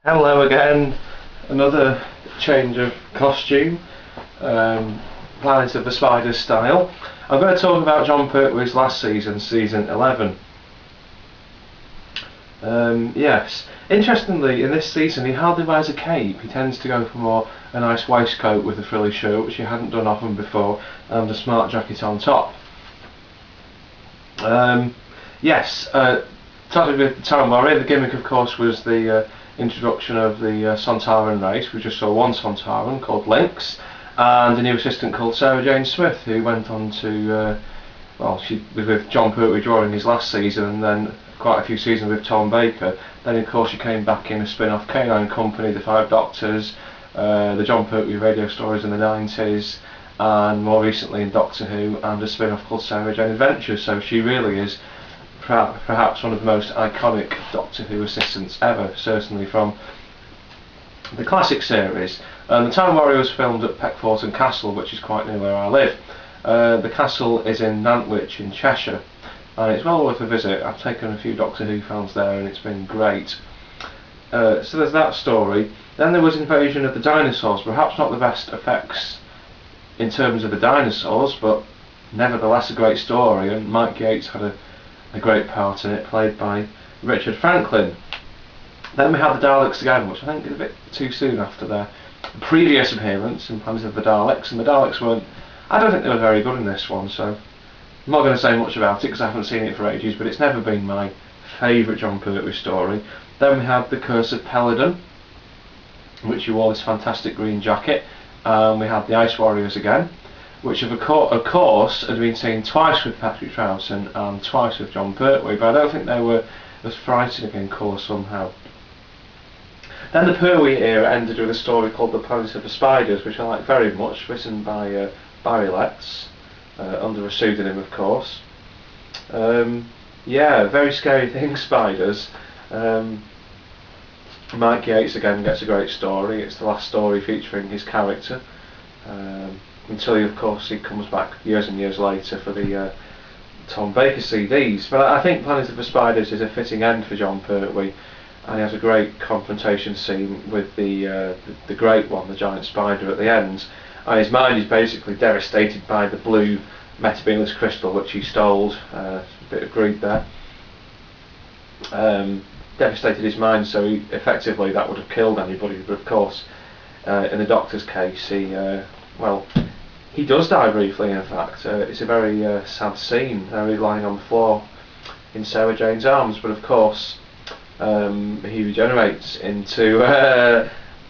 Hello again, another change of costume, Planet of the Spiders style. I'm going to talk about Jon Pertwee's last season, season 11. Yes, interestingly in this season he hardly wears a cape. He tends to go for more a nice waistcoat with a frilly shirt, which he hadn't done often before, and a smart jacket on top. Yes, started with the Time Warrior. The gimmick of course was the introduction of the Sontaran race. We just saw one Sontaran called Lynx, and a new assistant called Sarah Jane Smith, who went on to, she was with Jon Pertwee during his last season, and then quite a few seasons with Tom Baker. Then of course she came back in a spin-off Canine Company, The Five Doctors, the Jon Pertwee radio stories in the 90s, and more recently in Doctor Who, and a spin-off called Sarah Jane Adventures. So she really is perhaps one of the most iconic Doctor Who assistants ever, certainly from the classic series. The Time Warrior was filmed at Peckforton Castle, which is quite near where I live. The castle is in Nantwich in Cheshire, and it's well worth a visit. I've taken a few Doctor Who fans there and it's been great. So there's that story. Then there was Invasion of the Dinosaurs, perhaps not the best effects in terms of the dinosaurs, but nevertheless a great story, and Mike Yates had a great part in it, played by Richard Franklin. Then we had the Daleks again, which I think is a bit too soon after their previous appearance in Planet of the Daleks, and the Daleks weren't, I don't think they were very good in this one, so I'm not going to say much about it because I haven't seen it for ages, but it's never been my favourite Jon Pertwee story. Then we had The Curse of Peladon, which he wore this fantastic green jacket, and we had the Ice Warriors again, which of course had been seen twice with Patrick Troughton and twice with Jon Pertwee, but I don't think they were as frightening in colour somehow. Then the Pertwee era ended with a story called The Planet of the Spiders, which I like very much, written by Barry Letts, under a pseudonym of course. Yeah, very scary things, spiders. Mike Yates again gets a great story. It's the last story featuring his character, until of course he comes back years and years later for the Tom Baker CDs. But I think Planet of the Spiders is a fitting end for Jon Pertwee, and he has a great confrontation scene with the great one, the giant spider at the end, and his mind is basically devastated by the blue Metebelis crystal which he stole. A bit of greed there. Devastated his mind, so effectively that would have killed anybody, but of course in the Doctor's case he does die briefly in fact. It's a very sad scene, he's lying on the floor in Sarah Jane's arms, but of course he regenerates into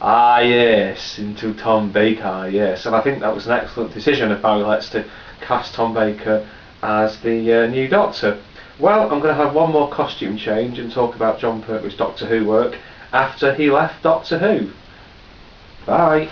into Tom Baker, yes, and I think that was an excellent decision of Barry Letts to cast Tom Baker as the new Doctor. Well, I'm going to have one more costume change and talk about Jon Pertwee's Doctor Who work after he left Doctor Who. Bye!